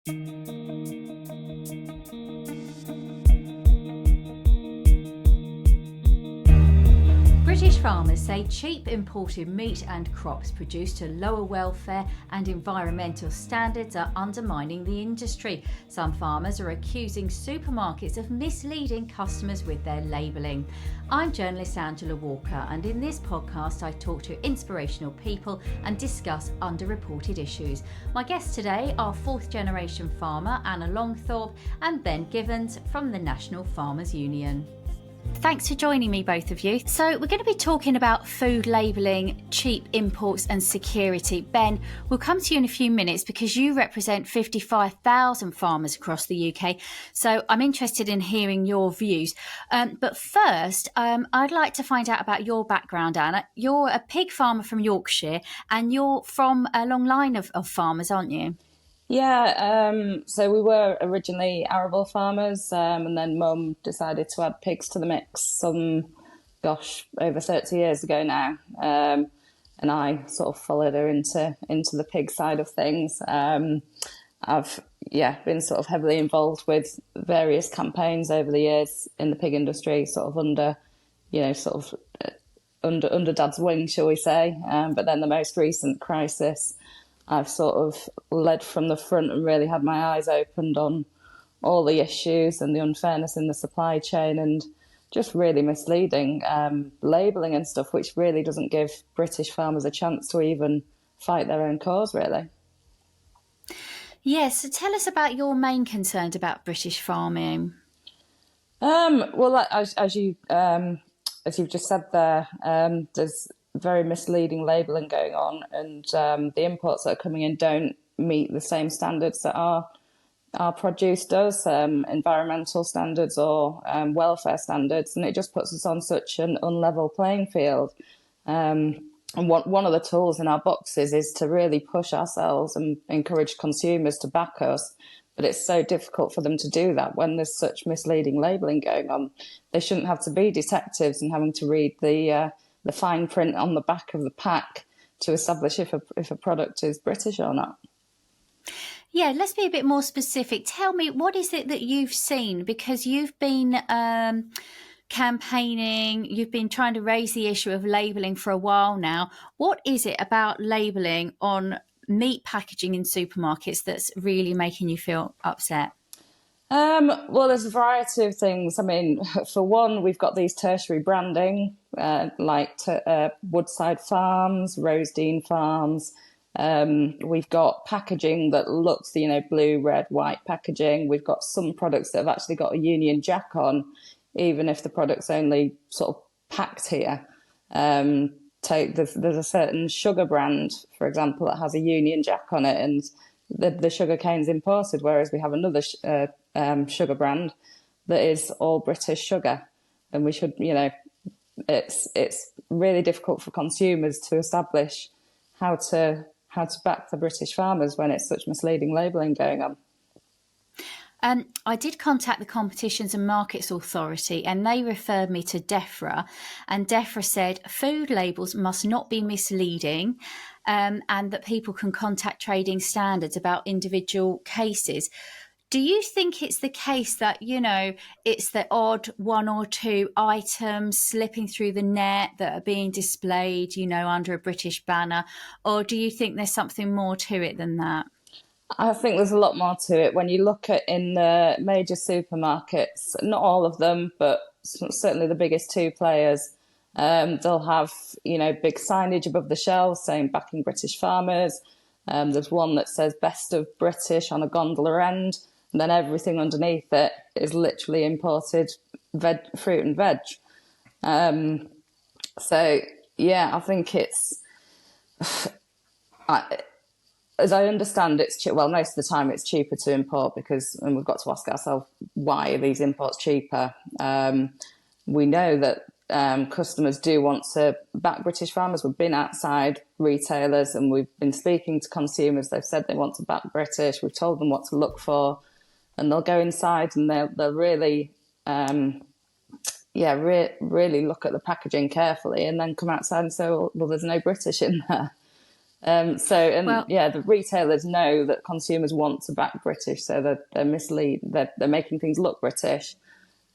British farmers say cheap imported meat and crops produced to lower welfare and environmental standards are undermining the industry. Some farmers are accusing supermarkets of misleading customers with their labelling. I'm journalist Angela Walker, and in this podcast I talk to inspirational people and discuss underreported issues. My guests today are fourth generation farmer Anna Longthorpe and Ben Gibbons from the National Farmers Union. Thanks for joining me, both of you. So we're going to be talking about food labelling, cheap imports and security. Ben, we'll come to you in a few minutes because you represent 55,000 farmers across the UK. So I'm interested in hearing your views. But first, I'd like to find out about your background, Anna. You're a pig farmer from Yorkshire and you're from a long line of farmers, aren't you? Yeah, so we were originally arable farmers, and then Mum decided to add pigs to the mix over 30 years ago now. And I sort of followed her into the pig side of things. I've been sort of heavily involved with various campaigns over the years in the pig industry, sort of under Dad's wing, shall we say. But then the most recent crisis, I've sort of led from the front and really had my eyes opened on all the issues and the unfairness in the supply chain and just really misleading labelling and stuff, which really doesn't give British farmers a chance to even fight their own cause, really. Yes, so tell us about your main concerns about British farming. Well, as you've just said there, there's very misleading labelling going on, and the imports that are coming in don't meet the same standards that our produce does, environmental standards or welfare standards, and it just puts us on such an unlevel playing field. And one of the tools in our boxes is to really push ourselves and encourage consumers to back us, but it's so difficult for them to do that when there's such misleading labelling going on. They shouldn't have to be detectives and having to read the fine print on the back of the pack to establish if a product is British or not. Yeah, let's be a bit more specific. Tell me, what is it that you've seen? Because you've been campaigning, you've been trying to raise the issue of labelling for a while now. What is it about labelling on meat packaging in supermarkets that's really making you feel upset? Well, there's a variety of things. I mean, for one, we've got these tertiary branding, like Woodside Farms, Rosedene Farms. We've got packaging that looks, blue, red, white packaging. We've got some products that have actually got a Union Jack on, even if the product's only sort of packed here. There's a certain sugar brand, for example, that has a Union Jack on it, and the sugar cane's imported, whereas we have another sugar brand that is all British sugar, and we should, it's really difficult for consumers to establish how to back the British farmers when it's such misleading labelling going on. I did contact the Competitions and Markets Authority and they referred me to DEFRA, and DEFRA said food labels must not be misleading and that people can contact trading standards about individual cases. Do you think it's the case that, it's the odd one or two items slipping through the net that are being displayed, under a British banner? Or do you think there's something more to it than that? I think there's a lot more to it. When you look at in the major supermarkets, not all of them, but certainly the biggest two players, they'll have, big signage above the shelves saying backing British farmers. There's one that says best of British on a gondola end. And then everything underneath it is literally imported fruit and veg. So, yeah, I think it's... as I understand, most of the time it's cheaper to import and we've got to ask ourselves, why are these imports cheaper? We know that customers do want to back British farmers. We've been outside retailers and we've been speaking to consumers. They've said they want to back British. We've told them what to look for, and they'll go inside and they'll really, really look at the packaging carefully and then come outside and say, well, there's no British in there. Well, The retailers know that consumers want to back British, so they're they're making things look British,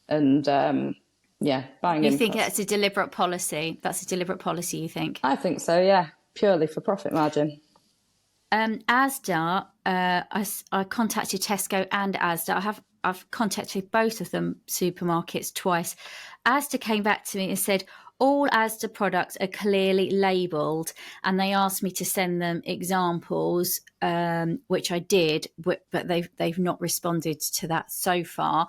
and buying you think imports. that's a deliberate policy? That's a deliberate policy, you think? I think so, yeah, purely for profit margin. Asda, I contacted Tesco and Asda. I've contacted both of them supermarkets twice. Asda came back to me and said all Asda products are clearly labelled, and they asked me to send them examples, which I did, but they've not responded to that so far.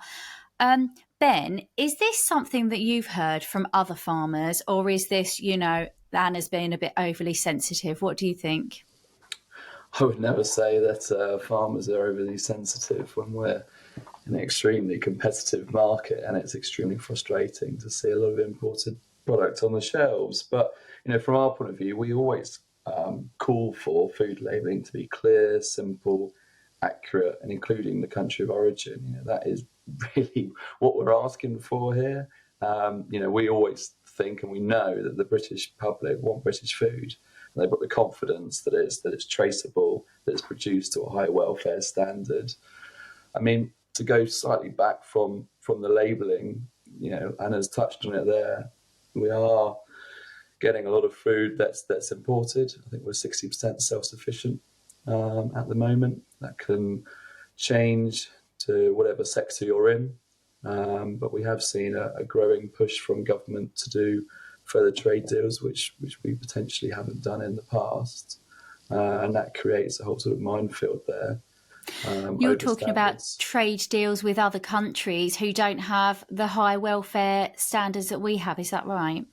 Ben, is this something that you've heard from other farmers, or is this, Anna's being a bit overly sensitive? What do you think? I would never say that farmers are overly sensitive when we're in an extremely competitive market, and it's extremely frustrating to see a lot of imported product on the shelves. But from our point of view, we always call for food labelling to be clear, simple, accurate, and including the country of origin. That is really what we're asking for here. We always think and we know that the British public want British food. They've got the confidence that it's traceable, that it's produced to a high welfare standard. I mean, to go slightly back from the labelling, Anna's touched on it there. We are getting a lot of food that's imported. I think we're 60% self-sufficient at the moment. That can change to whatever sector you're in. But we have seen a growing push from government to do further trade deals, which we potentially haven't done in the past. And that creates a whole sort of minefield there. You're talking about trade deals with other countries who don't have the high welfare standards that we have. Is that right?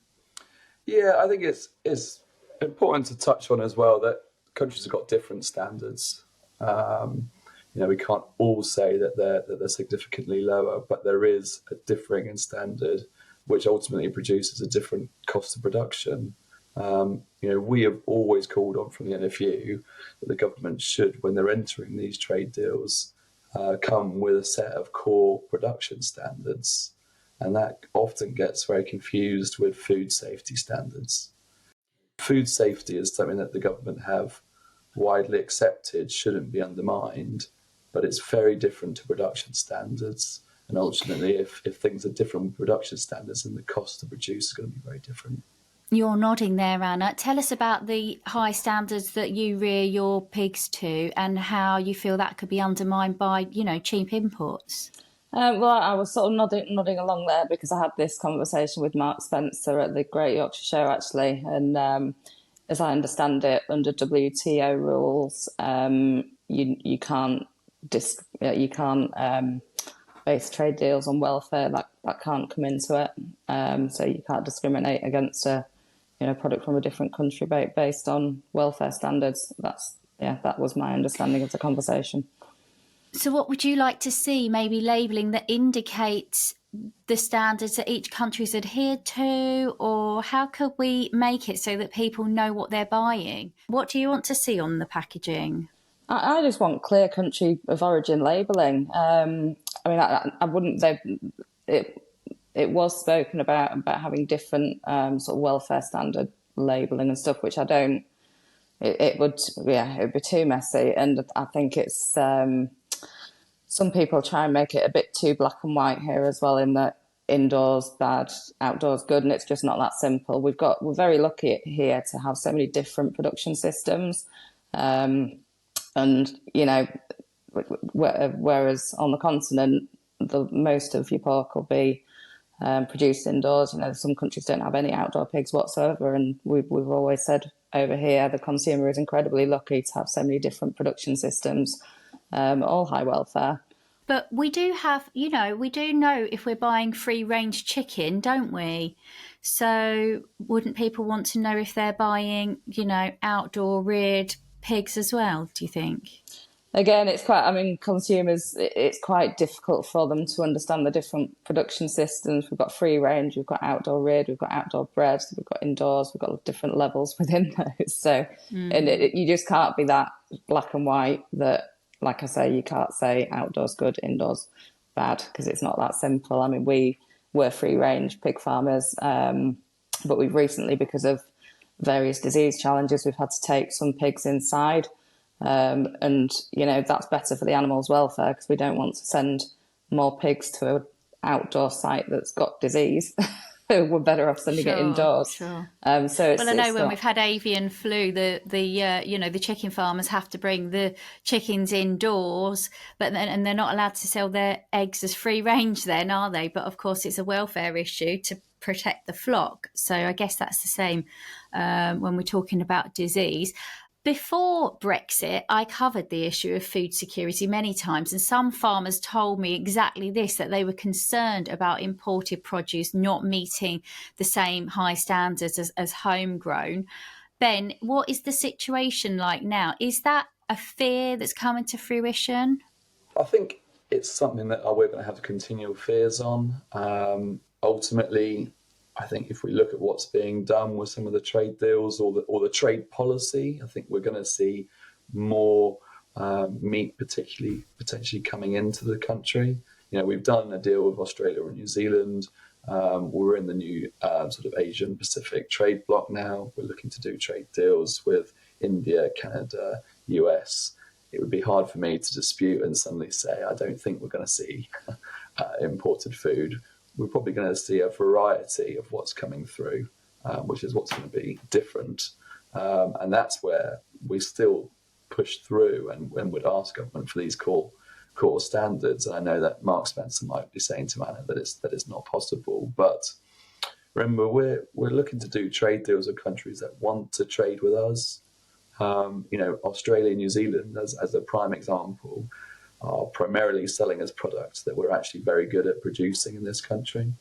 Yeah, I think it's important to touch on as well that countries have got different standards. We can't all say that they're significantly lower, but there is a differing in standard, which ultimately produces a different cost of production. We have always called on from the NFU that the government should, when they're entering these trade deals, come with a set of core production standards. And that often gets very confused with food safety standards. Food safety is something that the government have widely accepted, shouldn't be undermined, but it's very different to production standards. And ultimately, if things are different with production standards, then the cost to produce is going to be very different. You're nodding there, Anna. Tell us about the high standards that you rear your pigs to and how you feel that could be undermined by, cheap imports. I was sort of nodding along there because I had this conversation with Mark Spencer at the Great Yorkshire Show, actually. And as I understand it, under WTO rules, you can't base trade deals on welfare. That can't come into it. So you can't discriminate against a product from a different country based on welfare standards. That was my understanding of the conversation. So what would you like to see? Maybe labelling that indicates the standards that each country's adhered to, or how could we make it so that people know what they're buying? What do you want to see on the packaging? I just want clear country of origin labelling. I wouldn't. It was spoken about having different sort of welfare standard labelling and stuff, which I don't. It would be too messy, and I think it's. Some people try and make it a bit too black and white here as well, in that indoors bad, outdoors good, and it's just not that simple. We're very lucky here to have so many different production systems, and whereas on the continent, most of your pork will be produced indoors. Some countries don't have any outdoor pigs whatsoever, and we've always said over here the consumer is incredibly lucky to have so many different production systems. All high welfare. But we do have, we do know if we're buying free-range chicken, don't we? So wouldn't people want to know if they're buying, outdoor reared pigs as well, do you think? Again, consumers, it's quite difficult for them to understand the different production systems. We've got free range, we've got outdoor reared, we've got outdoor bred, we've got indoors, we've got different levels within those. So, and you just can't be that black and white that, like I say, you can't say outdoors good, indoors bad, because it's not that simple. We were free range pig farmers, but we've recently, because of various disease challenges, we've had to take some pigs inside. And, that's better for the animals' welfare because we don't want to send more pigs to an outdoor site that's got disease. We're better off sending it indoors. Sure. So I know when we've had avian flu, the chicken farmers have to bring the chickens indoors, and they're not allowed to sell their eggs as free range then, are they? But of course, it's a welfare issue to protect the flock. So I guess that's the same when we're talking about disease. Before Brexit, I covered the issue of food security many times, and some farmers told me exactly this, that they were concerned about imported produce not meeting the same high standards as homegrown. Ben, what is the situation like now? Is that a fear that's coming to fruition? I think it's something that we're going to have continual fears on. Ultimately, I think if we look at what's being done with some of the trade deals or the trade policy, I think we're going to see more meat potentially coming into the country. We've done a deal with Australia and New Zealand. We're in the new sort of Asian Pacific trade bloc now. We're looking to do trade deals with India, Canada, US. It would be hard for me to dispute and suddenly say, I don't think we're going to see imported food. We're probably going to see a variety of what's coming through, which is what's going to be different. And that's where we still push through and would ask government for these core standards. And I know that Mark Spencer might be saying to Anna that it's not possible. But remember, we're looking to do trade deals with countries that want to trade with us. Australia, New Zealand, as a prime example, are primarily selling us products that we're actually very good at producing in this country.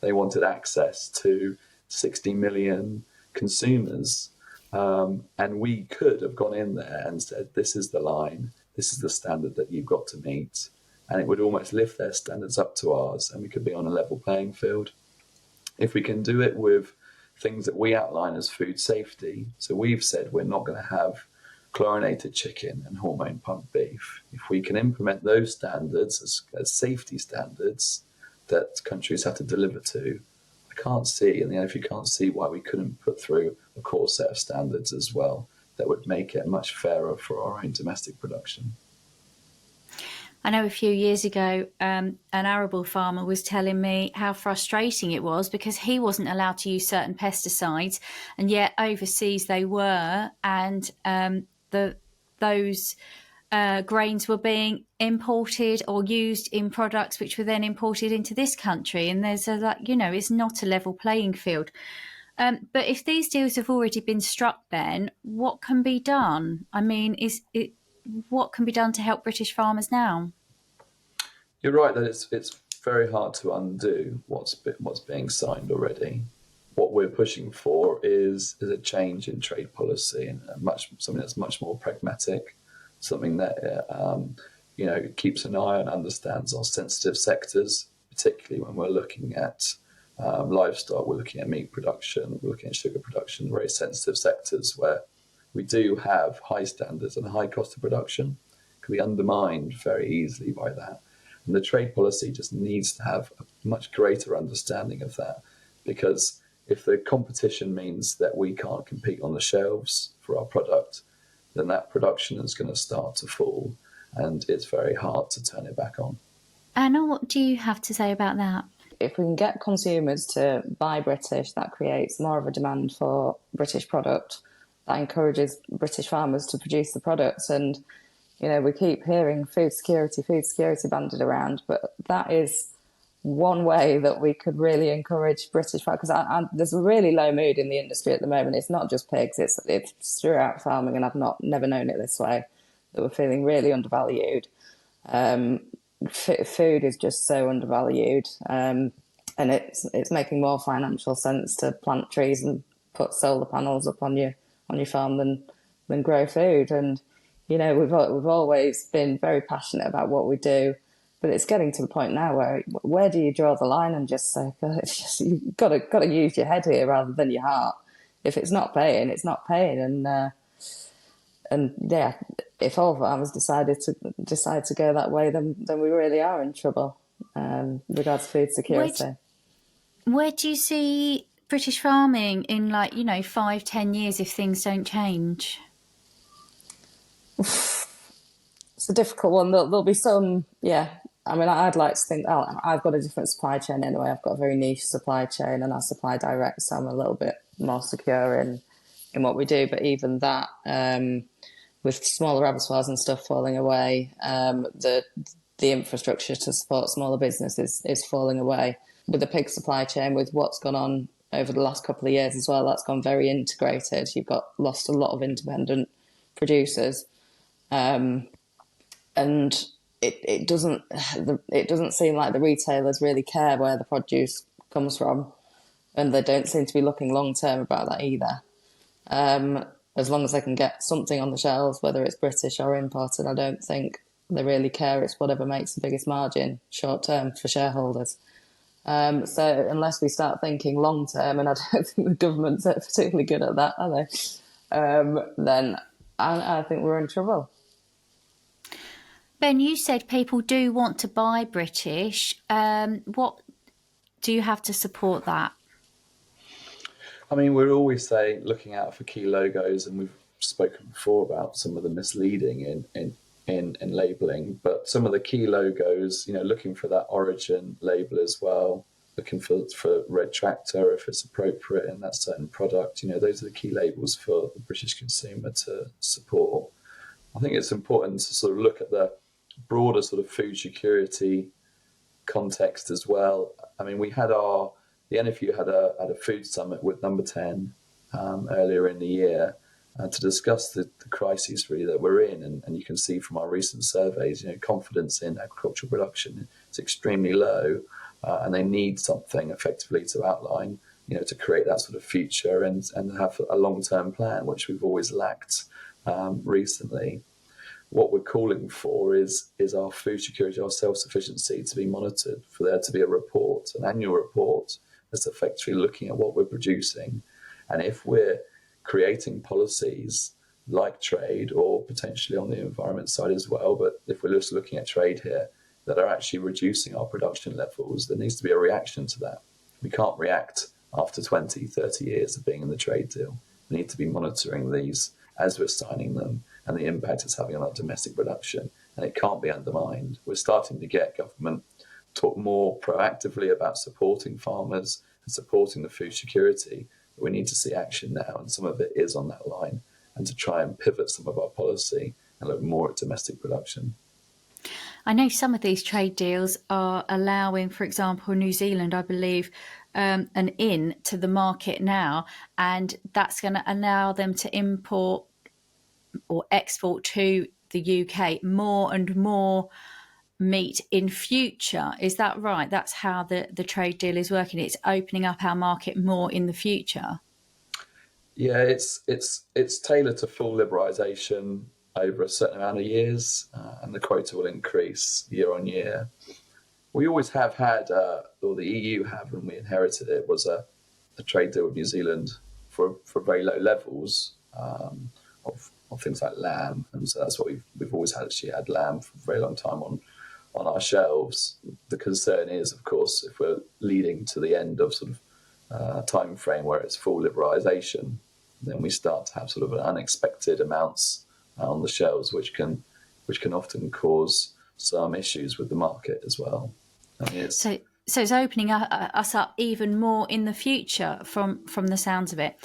They wanted access to 60 million consumers, and we could have gone in there and said, this is the line, this is the standard that you've got to meet, and it would almost lift their standards up to ours, and we could be on a level playing field. If we can do it with things that we outline as food safety, so we've said we're not going to have chlorinated chicken and hormone pump beef. If we can implement those standards as safety standards that countries have to deliver to, I can't see, and if you can't see why we couldn't put through a core set of standards as well that would make it much fairer for our own domestic production. I know a few years ago, an arable farmer was telling me how frustrating it was because he wasn't allowed to use certain pesticides, and yet overseas they were, and those grains were being imported or used in products which were then imported into this country. And there's it's not a level playing field. But if these deals have already been struck, then what can be done? I mean, what can be done to help British farmers now? You're right that it's very hard to undo what's being signed already. What we're pushing for is a change in trade policy and something that's much more pragmatic, something that keeps an eye and understands our sensitive sectors, particularly when we're looking at livestock, we're looking at meat production, we're looking at sugar production, very sensitive sectors where we do have high standards and a high cost of production can be undermined very easily by that. And the trade policy just needs to have a much greater understanding of that, because if the competition means that we can't compete on the shelves for our product, then that production is going to start to fall, and it's very hard to turn it back on. Anna, what do you have to say about that? If we can get consumers to buy British, that creates more of a demand for British product. That encourages British farmers to produce the products. And, we keep hearing food security banded around, but that is one way that we could really encourage British farmers, because there's a really low mood in the industry at the moment. It's not just pigs, it's throughout farming, and I've never known it this way, that we're feeling really undervalued. Food is just so undervalued, and it's making more financial sense to plant trees and put solar panels up on your farm than grow food. And we've always been very passionate about what we do. But it's getting to the point now where do you draw the line and just say, it's just, you've got to use your head here rather than your heart. If it's not paying, it's not paying. And if all farmers decide to go that way, then we really are in trouble regards to food security. Where do you see British farming in 5-10 years if things don't change? It's a difficult one. There'll be some, yeah. I mean, I'd like to think, I've got a different supply chain anyway. I've got a very niche supply chain and I supply direct, so I'm a little bit more secure in what we do. But even that, with smaller abattoirs and stuff falling away, the infrastructure to support smaller businesses is falling away. With the pig supply chain, with what's gone on over the last couple of years as well, that's gone very integrated. You've lost a lot of independent producers. And it doesn't seem like the retailers really care where the produce comes from, and they don't seem to be looking long term about that either. As long as they can get something on the shelves, whether it's British or imported, I don't think they really care. It's whatever makes the biggest margin short term for shareholders. So unless we start thinking long term, and I don't think the government's particularly good at that, are they? Then I think we're in trouble. Ben, you said people do want to buy British. What do you have to support that? I mean, we're always saying looking out for key logos, and we've spoken before about some of the misleading in labelling, but some of the key logos, looking for that origin label as well, looking for red tractor if it's appropriate in that certain product. Those are the key labels for the British consumer to support. I think it's important to sort of look at the broader sort of food security context as well. I mean, the NFU had a food summit with Number 10 earlier in the year to discuss the crises really that we're in. And you can see from our recent surveys, confidence in agricultural production is extremely low, and they need something effectively to outline, to create that sort of future and have a long-term plan, which we've always lacked recently. What we're calling for is our food security, our self-sufficiency to be monitored, for there to be a report, an annual report that's effectively looking at what we're producing. And if we're creating policies like trade, or potentially on the environment side as well, but if we're just looking at trade here, that are actually reducing our production levels, there needs to be a reaction to that. We can't react after 20, 30 years of being in the trade deal. We need to be monitoring these as we're signing them, and the impact it's having on our domestic production, and it can't be undermined. We're starting to get government talk more proactively about supporting farmers and supporting the food security, but we need to see action now, and some of it is on that line, and to try and pivot some of our policy and look more at domestic production. I know some of these trade deals are allowing, for example, New Zealand, I believe, an in to the market now, and that's going to allow them to import or export to the UK more and more meat in future. Is that right? That's how the trade deal is working. It's opening up our market more in the future. Yeah, it's tailored to full liberalisation over a certain amount of years, and the quota will increase year on year. We always have had, or the EU have, when we inherited it, was a trade deal with New Zealand for very low levels of things like lamb, and so that's what we've always had. Actually, had lamb for a very long time on our shelves. The concern is, of course, if we're leading to the end of sort of time frame where it's full liberalisation, then we start to have sort of unexpected amounts on the shelves, which can often cause some issues with the market as well. I mean, so it's opening us up even more in the future from the sounds of it.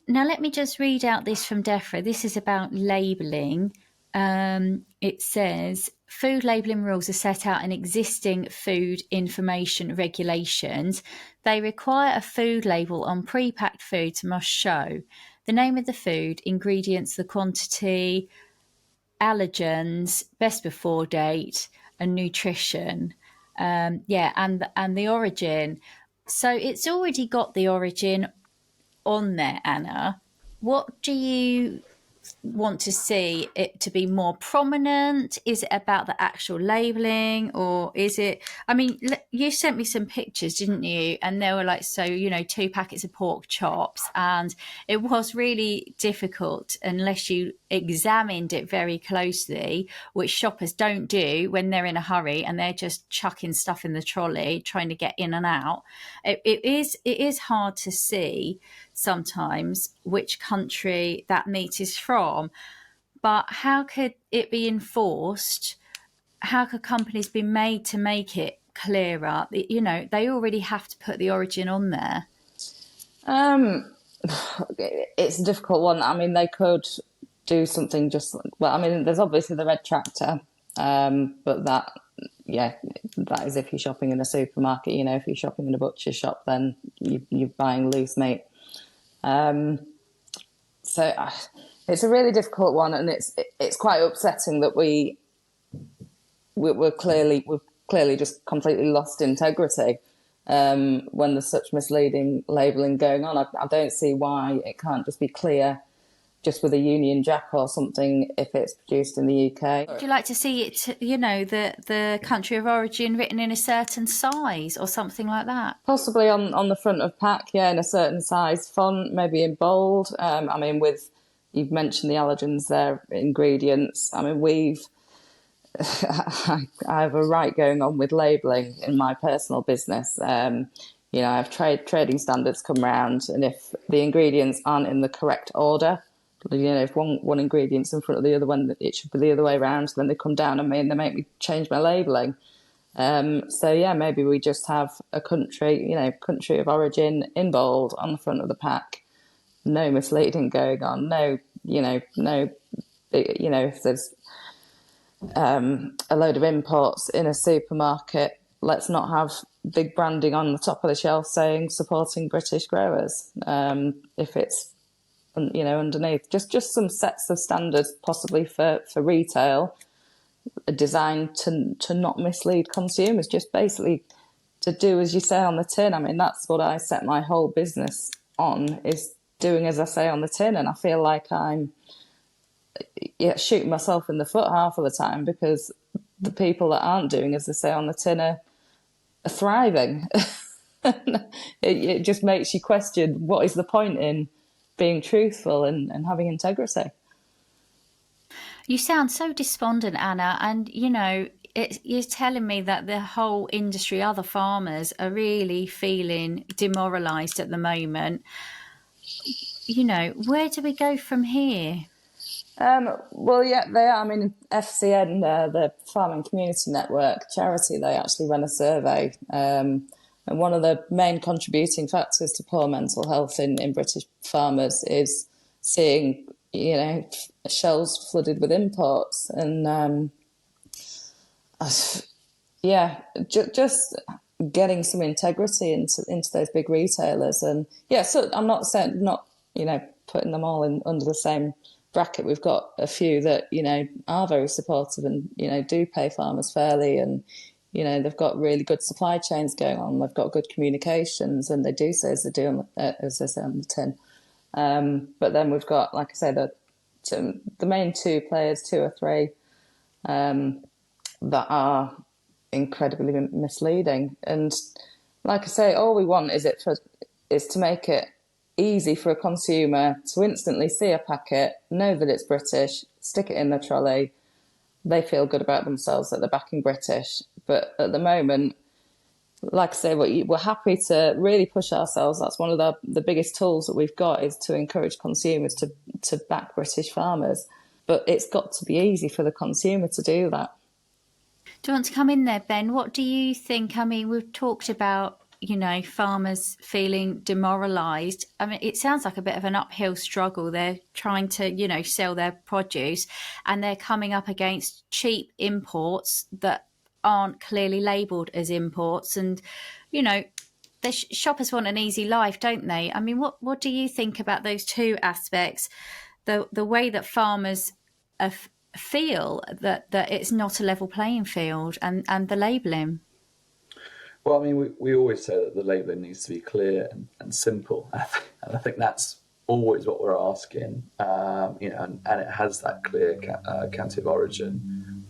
Now let me just read out this from DEFRA. This is about labelling. It says food labelling rules are set out in existing food information regulations. They require a food label on pre-packed foods must show the name of the food, ingredients, the quantity, allergens, best before date, and nutrition. And the origin. So it's already got the origin on there, Anna. What do you want to see it to be more prominent? Is it about the actual labelling, or is it, I mean, you sent me some pictures, didn't you? And they were like, so, 2 packets of pork chops, and it was really difficult unless you examined it very closely, which shoppers don't do when they're in a hurry and they're just chucking stuff in the trolley trying to get in and out. It is hard to see sometimes which country that meat is from. But how could it be enforced? How could companies be made to make it clearer? They already have to put the origin on there. It's a difficult one. I mean, they could do something just, well, I mean, there's obviously the red tractor, but that is if you're shopping in a supermarket. If you're shopping in a butcher shop, then you're buying loose meat. So it's a really difficult one, and it's quite upsetting that we've clearly just completely lost integrity when there's such misleading labelling going on. I don't see why it can't just be clear, just with a Union Jack or something, if it's produced in the UK. Would you like to see it, the country of origin written in a certain size or something like that? Possibly on the front of pack, in a certain size font, maybe in bold. I mean, you've mentioned the allergens there, ingredients. I mean, I have a right going on with labelling in my personal business. I have trading standards come round, and if the ingredients aren't in the correct order, if one ingredient's in front of the other one, it should be the other way around. Then they come down on me and they make me change my labelling. Maybe we just have a country of origin in bold on the front of the pack. No misleading going on. No, if there's a load of imports in a supermarket, let's not have big branding on the top of the shelf saying supporting British growers. If it's underneath, just some sets of standards possibly for retail, designed to not mislead consumers, just basically to do as you say on the tin. I mean, that's what I set my whole business on, is doing as I say on the tin, and I feel like I'm shooting myself in the foot half of the time, because the people that aren't doing as they say on the tin are thriving. It just makes you question, what is the point in being truthful and having integrity? You sound so despondent, Anna, and you're telling me that the whole industry, other farmers, are really feeling demoralised at the moment. Where do we go from here? They are. I mean, FCN, the Farming Community Network charity, they actually ran a survey, and one of the main contributing factors to poor mental health in British farmers is seeing, shelves flooded with imports, and just getting some integrity into those big retailers. And so I'm not saying putting them all under the same bracket. We've got a few that are very supportive and do pay farmers fairly, and they've got really good supply chains going on. They've got good communications, and they do say as they say on the tin. But then we've got, like I say, the main two players, two or three, that are incredibly misleading. And like I say, all we want is to make it easy for a consumer to instantly see a packet, know that it's British, stick it in the trolley. They feel good about themselves that they're backing British. But at the moment, like I say, we're happy to really push ourselves. That's one of the biggest tools that we've got, is to encourage consumers to back British farmers. But it's got to be easy for the consumer to do that. Do you want to come in there, Ben? What do you think? I mean, we've talked about, farmers feeling demoralised. I mean, it sounds like a bit of an uphill struggle. They're trying to, sell their produce, and they're coming up against cheap imports that aren't clearly labelled as imports. And, the shoppers want an easy life, don't they? I mean, what do you think about those two aspects? The way that farmers feel that it's not a level playing field, and the labelling. Well, I mean, we always say that the labelling needs to be clear and simple. And I think that's always what we're asking, and it has that clear country of origin,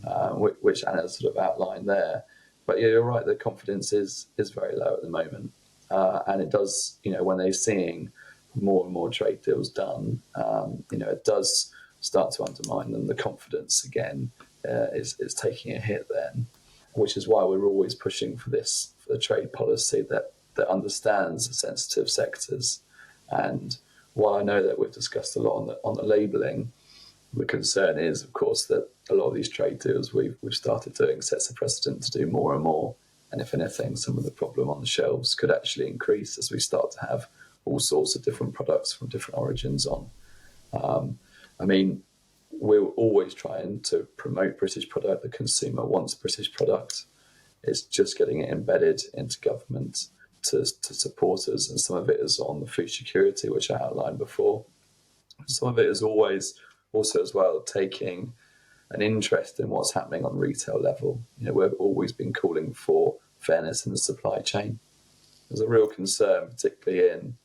which Anna sort of outlined there. But yeah, you're right, the confidence is very low at the moment. And it does, when they're seeing more and more trade deals done, it does start to undermine them. The confidence again is taking a hit then, which is why we're always pushing for the trade policy that understands the sensitive sectors. And while I know that we've discussed a lot on the labelling, the concern is, of course, that a lot of these trade deals we've started doing sets a precedent to do more and more. And if anything, some of the problem on the shelves could actually increase as we start to have all sorts of different products from different origins on. We're always trying to promote British product. The consumer wants British product. It's just getting it embedded into government to support us. And some of it is on the food security, which I outlined before. Some of it is always also as well taking an interest in what's happening on retail level. We've always been calling for fairness in the supply chain. There's a real concern, particularly in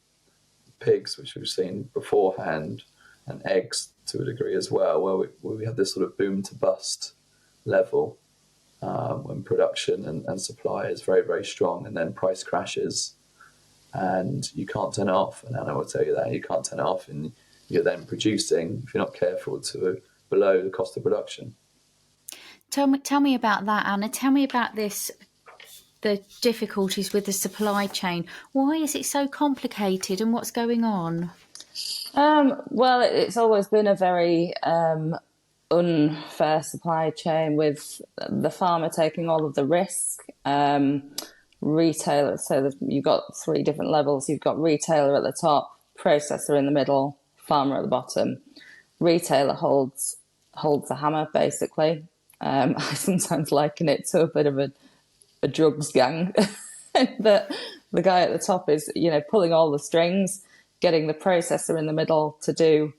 pigs, which we've seen beforehand, and eggs to a degree as well, where we have this sort of boom to bust level when production and supply is very, very strong, and then price crashes and you can't turn it off. And Anna will tell you that you can't turn it off, and you're then producing, if you're not careful, to below the cost of production. Tell me about that, Anna. Tell me about the difficulties with the supply chain. Why is it so complicated, and what's going on? Well, it's always been a very unfair supply chain, with the farmer taking all of the risk. Retailer, so you've got three different levels. You've got retailer at the top, processor in the middle, farmer at the bottom. Retailer holds the hammer, basically. I sometimes liken it to a bit of a drugs gang. That the guy at the top is, pulling all the strings, getting the processor in the middle to do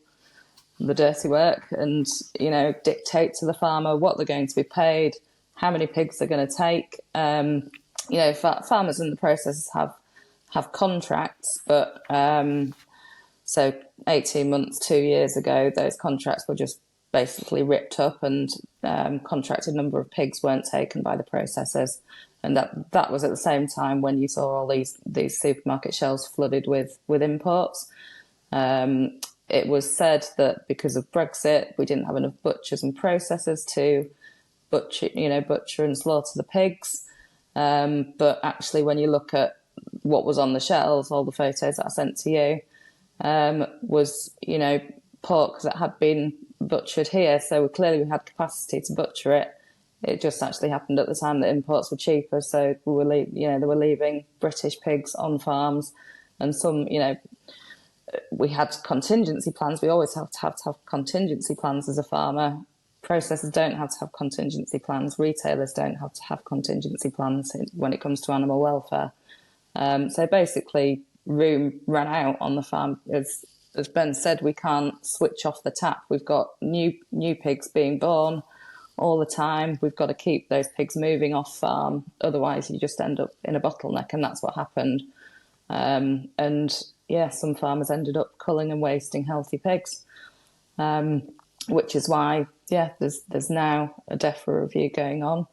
the dirty work and, dictate to the farmer what they're going to be paid, how many pigs they're going to take. Farmers and the processors have contracts, but so 18 months, 2 years ago, those contracts were just basically ripped up, and contracted number of pigs weren't taken by the processors. And that was at the same time when you saw all these supermarket shelves flooded with imports. It was said that because of Brexit, we didn't have enough butchers and processors to butcher and slaughter the pigs. But actually, when you look at what was on the shelves, all the photos that I sent to you, was, pork that had been butchered here. So we had capacity to butcher it. It just actually happened at the time that imports were cheaper. So they were leaving British pigs on farms, and some, we had contingency plans. We always have to have contingency plans as a farmer. Processors don't have to have contingency plans. Retailers don't have to have contingency plans when it comes to animal welfare. So basically, room ran out on the farm. As Ben said, we can't switch off the tap. We've got new pigs being born all the time. We've got to keep those pigs moving off farm. Otherwise, you just end up in a bottleneck, and that's what happened. Some farmers ended up culling and wasting healthy pigs, which is why, there's now a DEFRA review going on,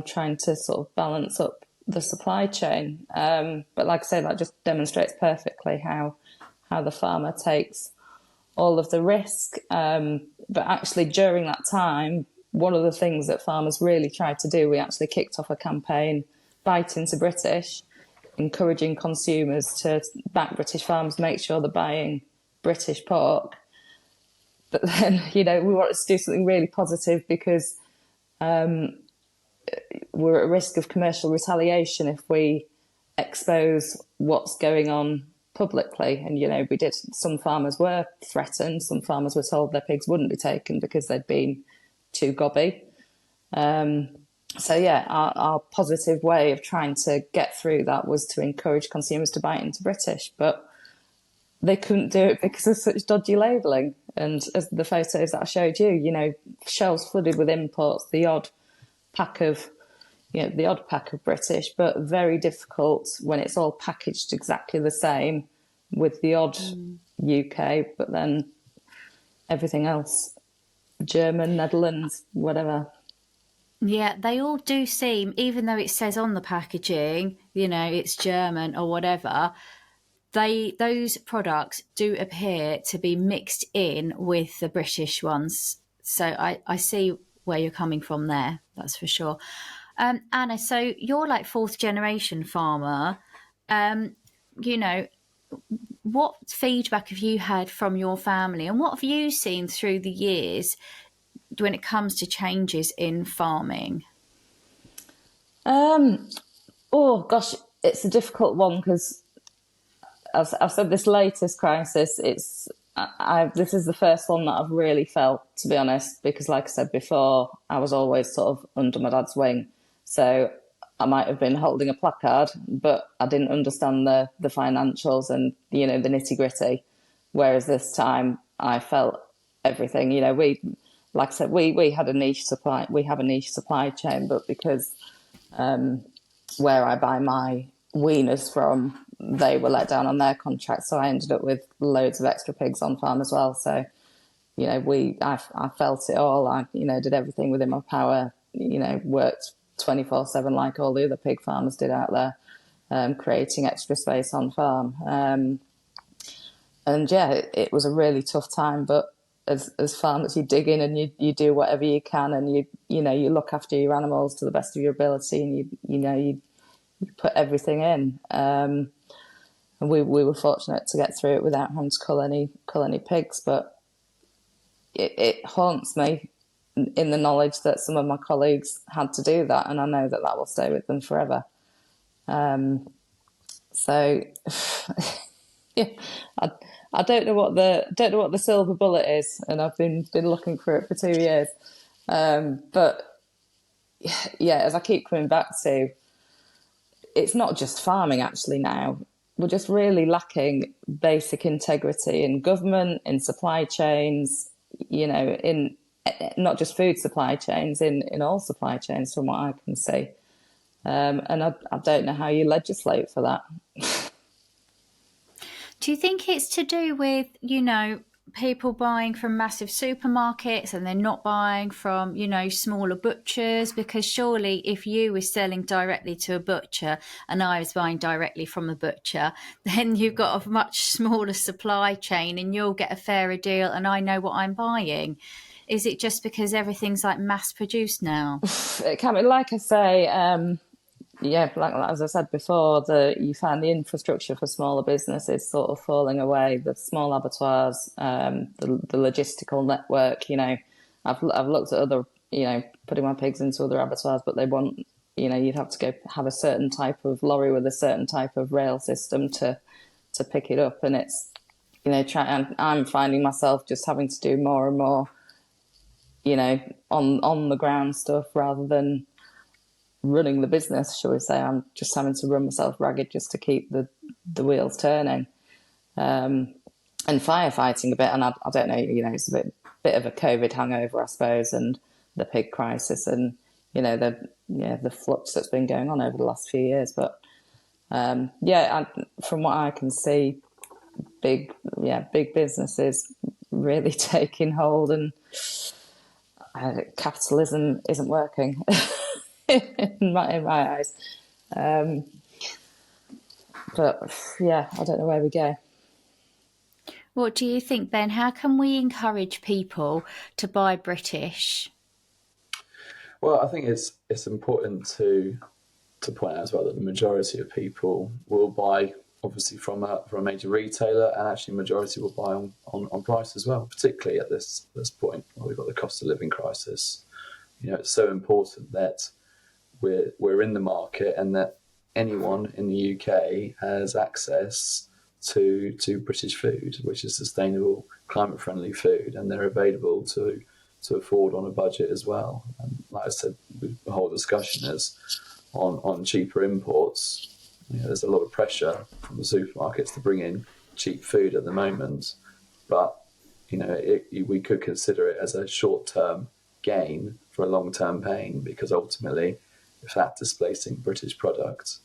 trying to sort of balance up the supply chain. But like I say, that just demonstrates perfectly how the farmer takes all of the risk. But actually, during that time, one of the things that farmers really tried to do, we actually kicked off a campaign, Bite Into British, encouraging consumers to back British farms, make sure they're buying British pork. But then, we wanted to do something really positive, because we're at risk of commercial retaliation if we expose what's going on publicly. And, we did. Some farmers were threatened. Some farmers were told their pigs wouldn't be taken because they'd been too gobby. Our positive way of trying to get through that was to encourage consumers to buy into British, but they couldn't do it because of such dodgy labelling. And as the photos that I showed you, shelves flooded with imports, the odd pack of British, but very difficult when it's all packaged exactly the same, with the odd UK, but then everything else, German, Netherlands, whatever. Yeah, they all do seem, even though it says on the packaging, it's German or whatever, those products do appear to be mixed in with the British ones. So I see where you're coming from there, that's for sure. Anna, so you're like fourth generation farmer. What feedback have you had from your family, and what have you seen through the years when it comes to changes in farming? Oh gosh, it's a difficult one because I've said this latest crisis. This is the first one that I've really felt, to be honest, because like I said before, I was always sort of under my dad's wing. So I might have been holding a placard, but I didn't understand the financials and the nitty gritty. Whereas this time, I felt everything. Like I said, we had a niche supply. We have a niche supply chain, but because where I buy my weaners from, they were let down on their contract, so I ended up with loads of extra pigs on farm as well. So, I felt it all. I did everything within my power. Worked 24/7 like all the other pig farmers did out there, creating extra space on farm. And yeah, it was a really tough time. But as farmers, you dig in and you do whatever you can, and you look after your animals to the best of your ability, and you put everything in. And we were fortunate to get through it without having to cull any pigs. But it haunts me in the knowledge that some of my colleagues had to do that, and I know that will stay with them forever. So yeah, I don't know what the silver bullet is, and I've been looking for it for 2 years. But yeah, as I keep coming back to, it's not just farming actually now. We're just really lacking basic integrity in government, in supply chains, in not just food supply chains, in all supply chains from what I can see. And I don't know how you legislate for that. Do you think it's to do with, people buying from massive supermarkets and they're not buying from, smaller butchers? Because surely if you were selling directly to a butcher and I was buying directly from a butcher, then you've got a much smaller supply chain and you'll get a fairer deal and I know what I'm buying. Is it just because everything's like mass produced now? It can be, like I say, like as I said before, you find the infrastructure for smaller businesses sort of falling away. The small abattoirs, the logistical network. I've looked at other, putting my pigs into other abattoirs, but they want, you'd have to go have a certain type of lorry with a certain type of rail system to pick it up, and it's, I'm finding myself just having to do more and more, on the ground stuff rather than running the business, shall we say. I'm just having to run myself ragged just to keep the wheels turning, and firefighting a bit. And I don't know, it's a bit of a COVID hangover, I suppose, and the pig crisis, and the flux that's been going on over the last few years. But from what I can see, big businesses really taking hold, and capitalism isn't working. in my eyes. But yeah, I don't know where we go. What do you think, Ben? How can we encourage people to buy British? Well, I think it's important to point out as well that the majority of people will buy obviously from a major retailer, and actually the majority will buy on price as well, particularly at this point where we've got the cost of living crisis. It's so important that we're in the market and that anyone in the UK has access to British food, which is sustainable, climate-friendly food, and they're available to afford on a budget as well. And like I said, the whole discussion is on cheaper imports. There's a lot of pressure from the supermarkets to bring in cheap food at the moment, but we could consider it as a short-term gain for a long-term pain, because ultimately, if that's displacing British products,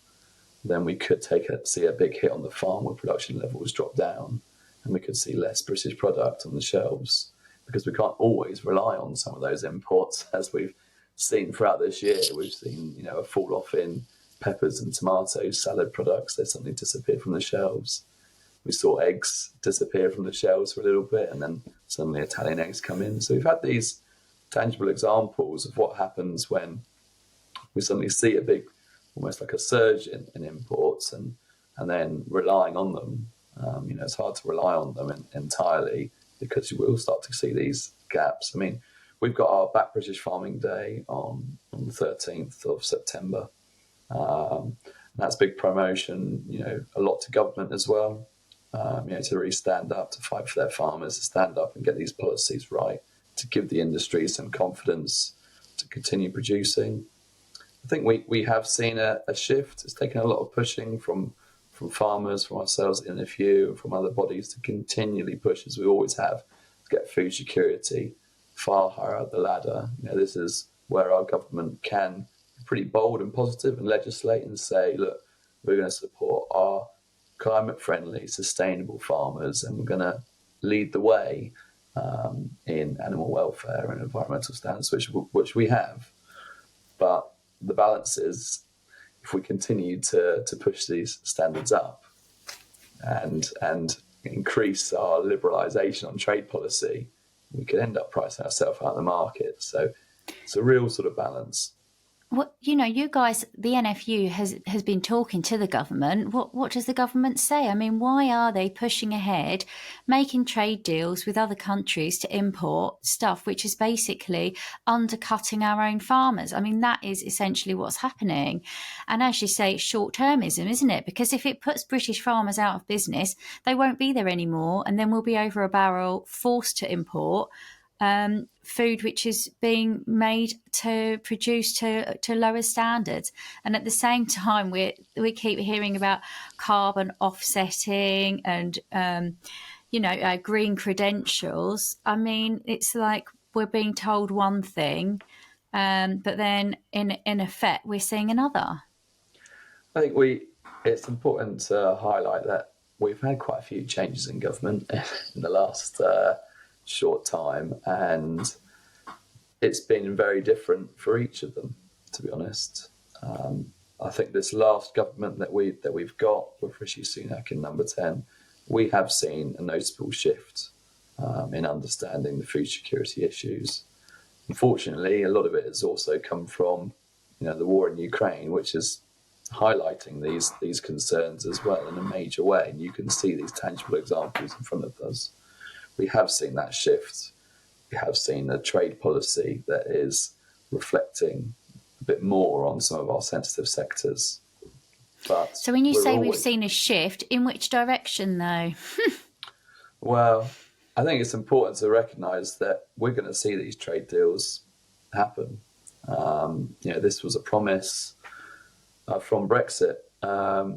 then we could see a big hit on the farm where production levels drop down, and we could see less British product on the shelves, because we can't always rely on some of those imports, as we've seen throughout this year. We've seen, a fall off in peppers and tomatoes, salad products. They suddenly disappeared from the shelves. We saw eggs disappear from the shelves for a little bit, and then suddenly Italian eggs come in. So we've had these tangible examples of what happens when we suddenly see a big, almost like a surge in imports, and then relying on them. It's hard to rely on them entirely, because you will start to see these gaps. I mean, we've got our Back British Farming Day on the 13th of September. That's big promotion, a lot to government as well, to really stand up, to fight for their farmers, to stand up and get these policies right, to give the industry some confidence to continue producing. I think we have seen a shift. It's taken a lot of pushing from farmers, from ourselves in a few, and from other bodies, to continually push, as we always have, to get food security far higher up the ladder. This is where our government can be pretty bold and positive and legislate and say, look, we're going to support our climate-friendly, sustainable farmers, and we're going to lead the way in animal welfare and environmental standards, which we have. But the balance is, if we continue to push these standards up and increase our liberalisation on trade policy, we could end up pricing ourselves out of the market. So it's a real sort of balance. What, you guys, the NFU has been talking to the government. What does the government say? I mean, why are they pushing ahead, making trade deals with other countries to import stuff which is basically undercutting our own farmers? I mean, that is essentially what's happening. And as you say, it's short-termism, isn't it? Because if it puts British farmers out of business, they won't be there anymore, and then we'll be over a barrel, forced to import food which is being made to produce to lower standards. And at the same time, we keep hearing about carbon offsetting and green credentials. I mean, it's like we're being told one thing, but then in effect we're seeing another. I think it's important to highlight that we've had quite a few changes in government in the last short time, and it's been very different for each of them, to be honest. I think this last government that we've got with Rishi Sunak in number 10, we have seen a noticeable shift in understanding the food security issues. Unfortunately, a lot of it has also come from the war in Ukraine, which is highlighting these concerns as well in a major way, and you can see these tangible examples in front of us. We have seen that shift. We have seen a trade policy that is reflecting a bit more on some of our sensitive sectors. But so when you say we've seen a shift, in which direction though? Well, I think it's important to recognise that we're going to see these trade deals happen. This was a promise from Brexit.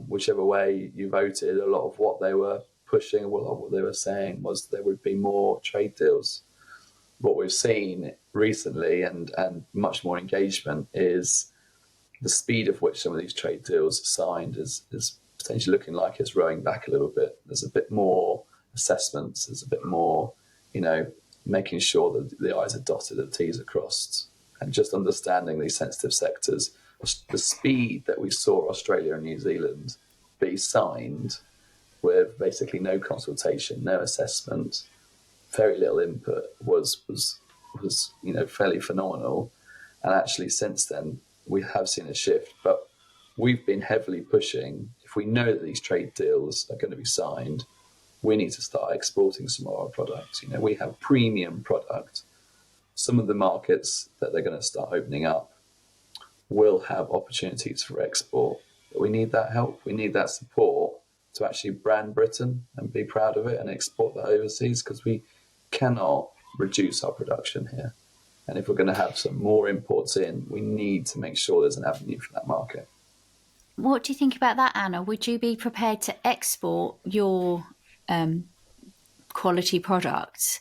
Whichever way you voted, a lot of what they were pushing, what they were saying was there would be more trade deals. What we've seen recently and much more engagement is the speed of which some of these trade deals are signed is potentially looking like it's rowing back a little bit. There's a bit more assessments, there's a bit more, making sure that the I's are dotted and T's are crossed, and just understanding these sensitive sectors. The speed that we saw Australia and New Zealand be signed with basically no consultation, no assessment, very little input was fairly phenomenal. And actually since then we have seen a shift, but we've been heavily pushing. If we know that these trade deals are going to be signed, we need to start exporting some of our products. We have premium product. Some of the markets that they're going to start opening up will have opportunities for export, but we need that help. We need that support to actually brand Britain and be proud of it and export that overseas, because we cannot reduce our production here. And if we're going to have some more imports in, we need to make sure there's an avenue for that market. What do you think about that, Anna? Would you be prepared to export your quality products?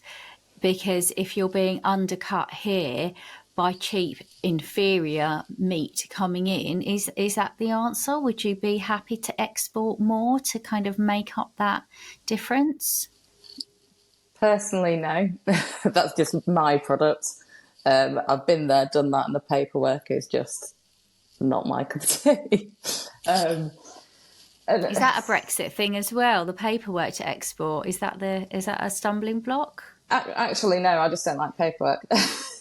Because if you're being undercut here buy cheap, inferior meat coming in. Is that the answer? Would you be happy to export more to kind of make up that difference? Personally, no. That's just my product. I've been there, done that, and the paperwork is just not my cup of tea. Is that a Brexit thing as well? The paperwork to export, is that a stumbling block? Actually, no. I just don't like paperwork.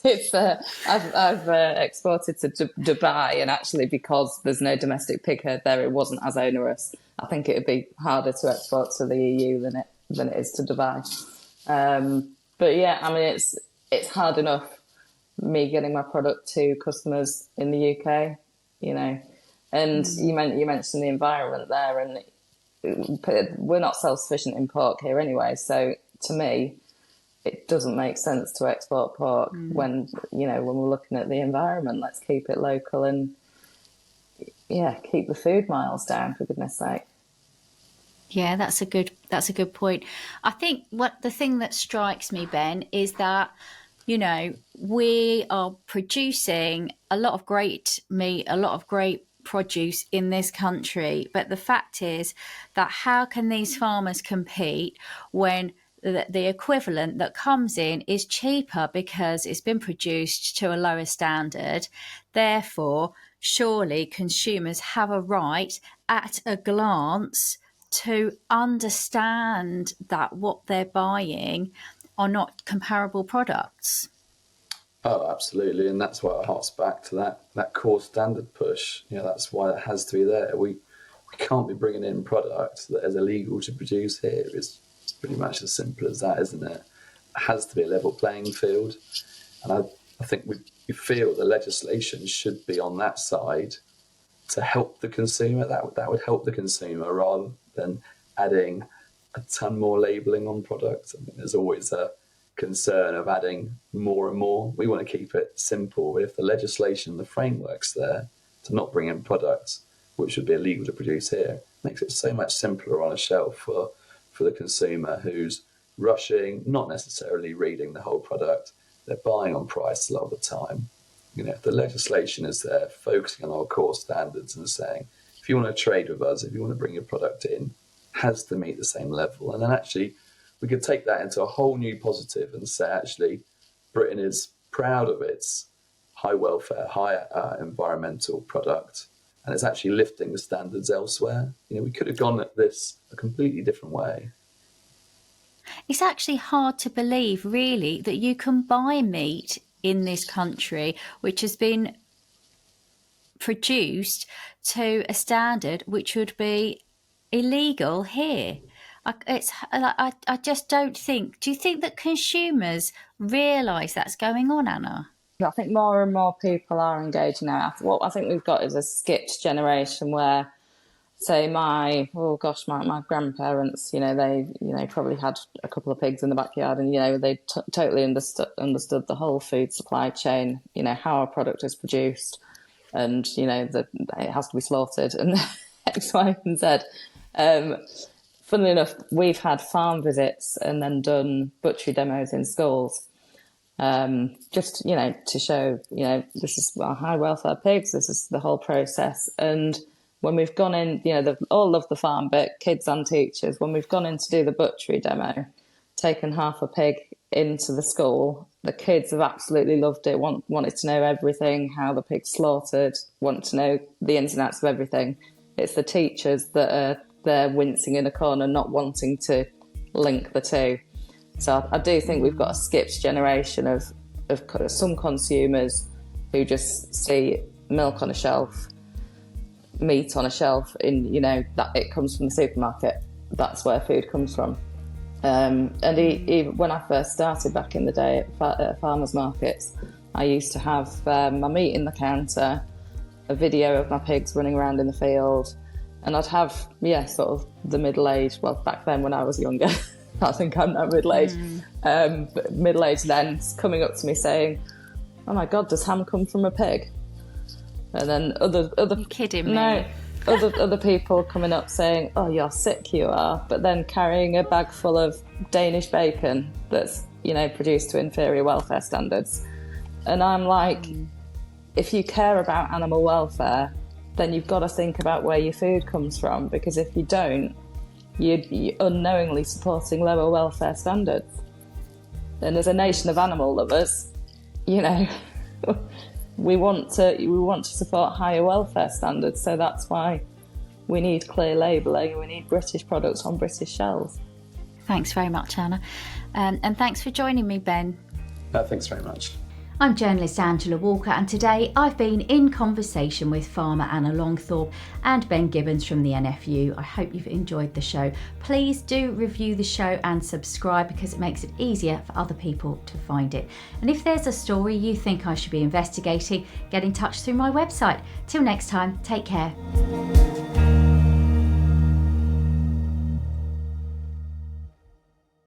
It's I've exported to Dubai, and actually, because there's no domestic pig herd there, it wasn't as onerous. I think it would be harder to export to the EU than it is to Dubai. But yeah, I mean, it's hard enough me getting my product to customers in the UK, you know. And you mentioned the environment there, and we're not self-sufficient in pork here anyway. So to me, it doesn't make sense to export pork when we're looking at the environment. Let's keep it local and keep the food miles down, for goodness sake. Yeah, that's a good point. I think the thing that strikes me, Ben, is that, you know, we are producing a lot of great meat, a lot of great produce in this country, but the fact is that how can these farmers compete when the equivalent that comes in is cheaper because it's been produced to a lower standard? Therefore, surely consumers have a right at a glance to understand that what they're buying are not comparable products. Oh, absolutely, and that's why it harks back to that core standard push. You know, that's why it has to be there. We can't be bringing in products that is illegal to produce here. It's pretty much as simple as that, isn't it? It has to be a level playing field, and I think we feel the legislation should be on that side to help the consumer. That would help the consumer rather than adding a ton more labelling on products. I mean, there's always a concern of adding more and more. We want to keep it simple. If the legislation, the framework's there to not bring in products which would be illegal to produce here, it makes it so much simpler on a shelf for the consumer who's rushing, not necessarily reading the whole product. They're buying on price a lot of the time. You know, if the legislation is there, focusing on our core standards and saying, if you want to trade with us, if you want to bring your product in, has to meet the same level. And then actually, we could take that into a whole new positive and say, actually, Britain is proud of its high welfare, high environmental product, and it's actually lifting the standards elsewhere. You know, we could have gone at this a completely different way. It's actually hard to believe, really, that you can buy meat in this country which has been produced to a standard which would be illegal here. I just don't think. Do you think that consumers realise that's going on, Anna? I think more and more people are engaging now. What I think we've got is a skipped generation where, say, my grandparents, they probably had a couple of pigs in the backyard, and they totally understood the whole food supply chain. You know how a product is produced, and that it has to be slaughtered and X, Y, and Z. Funnily enough, we've had farm visits and then done butchery demos in schools, just to show this is our high welfare pigs. This is the whole process. And when we've gone in, they've all loved the farm bit, kids and teachers. When we've gone in to do the butchery demo, taken half a pig into the school, the kids have absolutely loved it. Wanted to know everything, how the pig's slaughtered, want to know the ins and outs of everything. It's the teachers that are there wincing in a corner, not wanting to link the two. So I do think we've got a skipped generation of some consumers who just see milk on a shelf, meat on a shelf, in that it comes from the supermarket. That's where food comes from. And even when I first started back in the day at farmers markets, I used to have my meat in the counter, a video of my pigs running around in the field, and I'd have sort of the middle-aged, well, back then when I was younger, I think I'm now middle-aged, but middle-aged then coming up to me saying, "Oh my God, does ham come from a pig?" And then other You're kidding me. No, other people coming up saying, "Oh, you're sick, you are," but then carrying a bag full of Danish bacon that's produced to inferior welfare standards. And I'm like, if you care about animal welfare, then you've got to think about where your food comes from, because if you don't, you're unknowingly supporting lower welfare standards. And as a nation of animal lovers, you know, we want to support higher welfare standards. So that's why we need clear labelling and we need British products on British shelves. Thanks very much, Anna. And thanks for joining me, Ben. Thanks very much. I'm journalist Angela Walker, and today I've been in conversation with farmer Anna Longthorpe and Ben Gibbons from the NFU. I hope you've enjoyed the show. Please do review the show and subscribe, because it makes it easier for other people to find it. And if there's a story you think I should be investigating, get in touch through my website. Till next time, take care.